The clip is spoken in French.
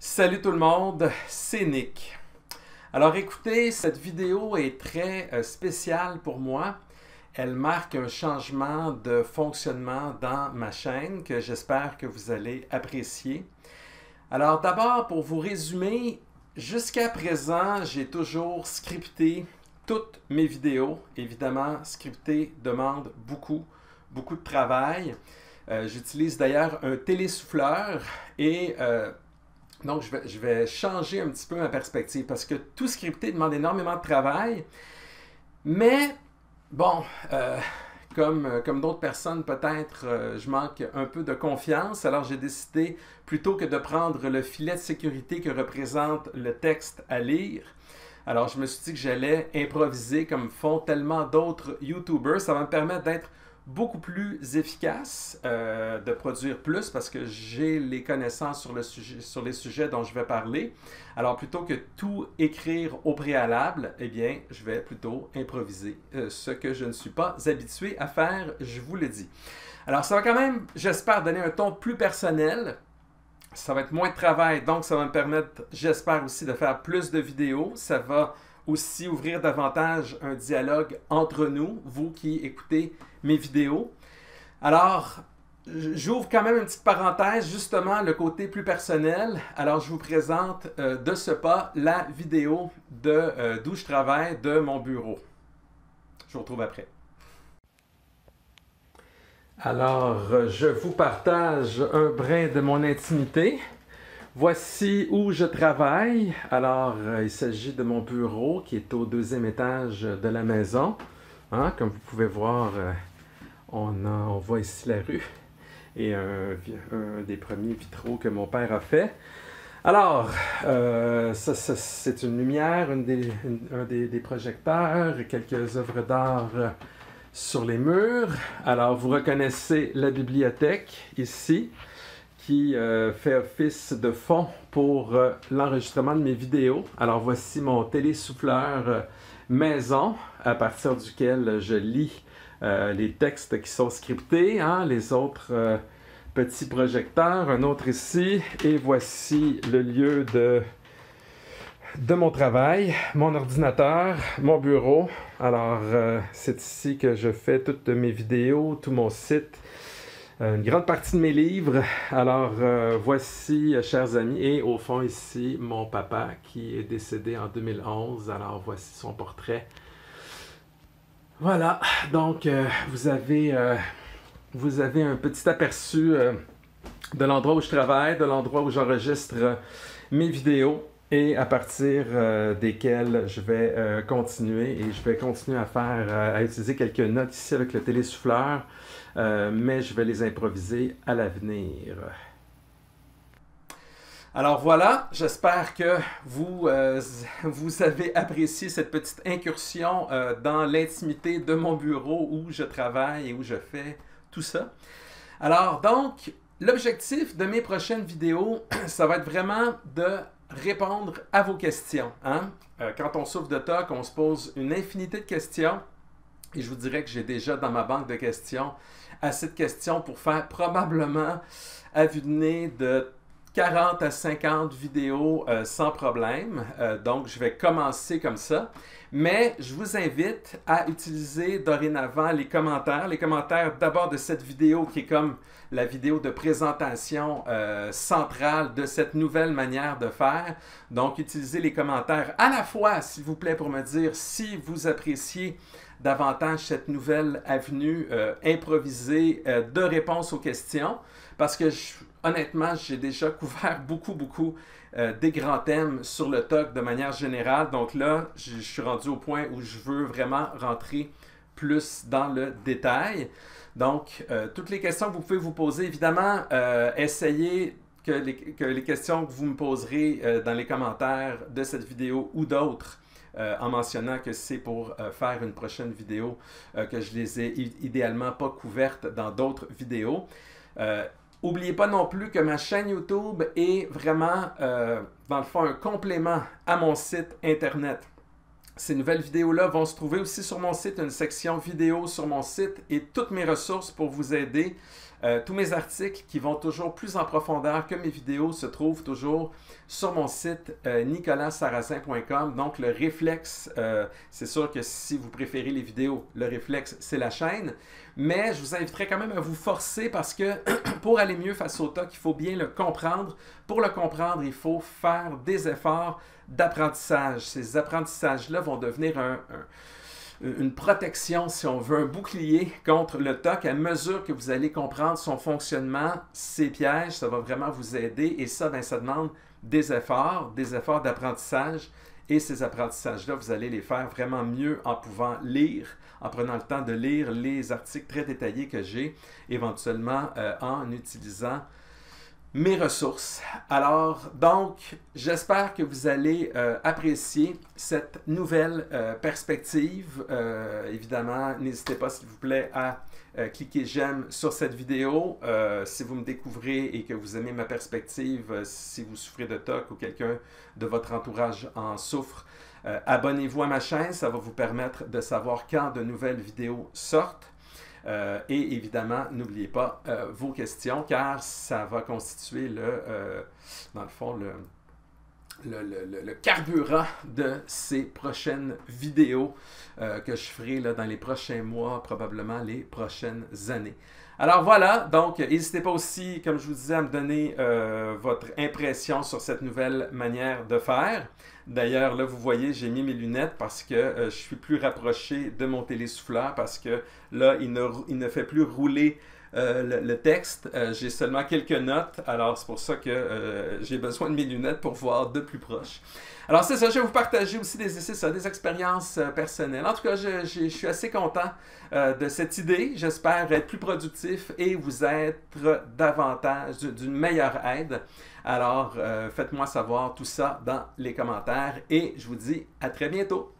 Salut tout le monde, c'est Nick. Alors écoutez, cette vidéo est très spéciale pour moi. Elle marque un changement de fonctionnement dans ma chaîne que j'espère que vous allez apprécier. Alors d'abord, pour vous résumer, jusqu'à présent, j'ai toujours scripté toutes mes vidéos. Évidemment, scripter demande beaucoup de travail. J'utilise d'ailleurs un télésouffleur et donc je vais changer un petit peu ma perspective parce que tout scripter demande énormément de travail. Mais bon, comme d'autres personnes, peut-être je manque un peu de confiance. Alors j'ai décidé, plutôt que de prendre le filet de sécurité que représente le texte à lire, alors je me suis dit que j'allais improviser comme font tellement d'autres YouTubers. Ça va me permettre d'être beaucoup plus efficace, de produire plus parce que j'ai les connaissances sur les sujets dont je vais parler. Alors plutôt que tout écrire au préalable, eh bien, je vais plutôt improviser, ce que je ne suis pas habitué à faire, je vous le dis. Alors ça va quand même, j'espère, donner un ton plus personnel. Ça va être moins de travail, donc ça va me permettre, j'espère aussi, de faire plus de vidéos. Ça va aussi ouvrir davantage un dialogue entre nous, vous qui écoutez mes vidéos. Alors, j'ouvre quand même une petite parenthèse, justement, le côté plus personnel. Alors, je vous présente de ce pas la vidéo d'où je travaille, de mon bureau. Je vous retrouve après. Alors, je vous partage un brin de mon intimité. Voici où je travaille. Alors, il s'agit de mon bureau qui est au deuxième étage de la maison. Hein? Comme vous pouvez voir, on voit ici la rue et un des premiers vitraux que mon père a fait. Alors, c'est une lumière, un des projecteurs, quelques œuvres d'art sur les murs. Alors, vous reconnaissez la bibliothèque ici, qui fait office de fond pour l'enregistrement de mes vidéos. Alors voici mon télésouffleur maison, à partir duquel je lis les textes qui sont scriptés, hein, les autres petits projecteurs, un autre ici, et voici le lieu de mon travail, mon ordinateur, mon bureau. Alors c'est ici que je fais toutes mes vidéos, tout mon site, une grande partie de mes livres. Alors, voici, chers amis, et au fond ici, mon papa qui est décédé en 2011. Alors, voici son portrait. Voilà, donc vous avez un petit aperçu de l'endroit où je travaille, de l'endroit où j'enregistre mes vidéos et à partir desquelles je vais continuer et je vais continuer à utiliser quelques notes ici avec le télésouffleur. Mais je vais les improviser à l'avenir. Alors voilà, j'espère que vous avez apprécié cette petite incursion dans l'intimité de mon bureau où je travaille et où je fais tout ça. Alors donc, l'objectif de mes prochaines vidéos, ça va être vraiment de répondre à vos questions. Hein? Quand on souffre de TOC, on se pose une infinité de questions. Et je vous dirais que j'ai déjà dans ma banque de questions assez de questions pour faire probablement à vue de nez de 40 à 50 vidéos sans problème. Donc, je vais commencer comme ça. Mais je vous invite à utiliser dorénavant les commentaires. Les commentaires d'abord de cette vidéo qui est comme la vidéo de présentation centrale de cette nouvelle manière de faire. Donc, utilisez les commentaires à la fois, s'il vous plaît, pour me dire si vous appréciez davantage cette nouvelle avenue improvisée de réponse aux questions. Parce que honnêtement, j'ai déjà couvert beaucoup des grands thèmes sur le TOC de manière générale. Donc là, je suis rendu au point où je veux vraiment rentrer plus dans le détail. Donc, toutes les questions que vous pouvez vous poser, évidemment, essayez que les questions que vous me poserez dans les commentaires de cette vidéo ou d'autres, en mentionnant que c'est pour faire une prochaine vidéo, que je les ai idéalement pas couvertes dans d'autres vidéos. N'oubliez pas non plus que ma chaîne YouTube est vraiment, dans le fond, un complément à mon site Internet. Ces nouvelles vidéos-là vont se trouver aussi sur mon site, une section vidéo sur mon site et toutes mes ressources pour vous aider Tous mes articles qui vont toujours plus en profondeur que mes vidéos se trouvent toujours sur mon site nicolassarrazin.com. Donc le réflexe, c'est sûr que si vous préférez les vidéos, le réflexe c'est la chaîne. Mais je vous inviterai quand même à vous forcer parce que pour aller mieux face au TOC, il faut bien le comprendre. Pour le comprendre, il faut faire des efforts d'apprentissage. Ces apprentissages-là vont devenir une protection, si on veut, un bouclier contre le TOC à mesure que vous allez comprendre son fonctionnement, ses pièges, ça va vraiment vous aider et ça, ben, ça demande des efforts d'apprentissage et ces apprentissages-là, vous allez les faire vraiment mieux en pouvant lire, en prenant le temps de lire les articles très détaillés que j'ai, éventuellement en utilisant mes ressources. Alors, donc, j'espère que vous allez apprécier cette nouvelle perspective. Évidemment, n'hésitez pas, s'il vous plaît, à cliquer j'aime sur cette vidéo. Si vous me découvrez et que vous aimez ma perspective, si vous souffrez de TOC ou quelqu'un de votre entourage en souffre, abonnez-vous à ma chaîne. Ça va vous permettre de savoir quand de nouvelles vidéos sortent. Et évidemment, n'oubliez pas vos questions car ça va constituer dans le fond le carburant de ces prochaines vidéos que je ferai là, dans les prochains mois, probablement les prochaines années. Alors voilà, donc n'hésitez pas aussi, comme je vous disais, à me donner votre impression sur cette nouvelle manière de faire. D'ailleurs, là, vous voyez, j'ai mis mes lunettes parce que je suis plus rapproché de mon télésouffleur parce que là, il ne fait plus rouler le texte. J'ai seulement quelques notes, alors c'est pour ça que j'ai besoin de mes lunettes pour voir de plus proche. Alors c'est ça, je vais vous partager aussi des expériences personnelles. En tout cas, je suis assez content de cette idée. J'espère être plus productif et vous être davantage d'une meilleure aide. Alors, faites-moi savoir tout ça dans les commentaires et je vous dis à très bientôt.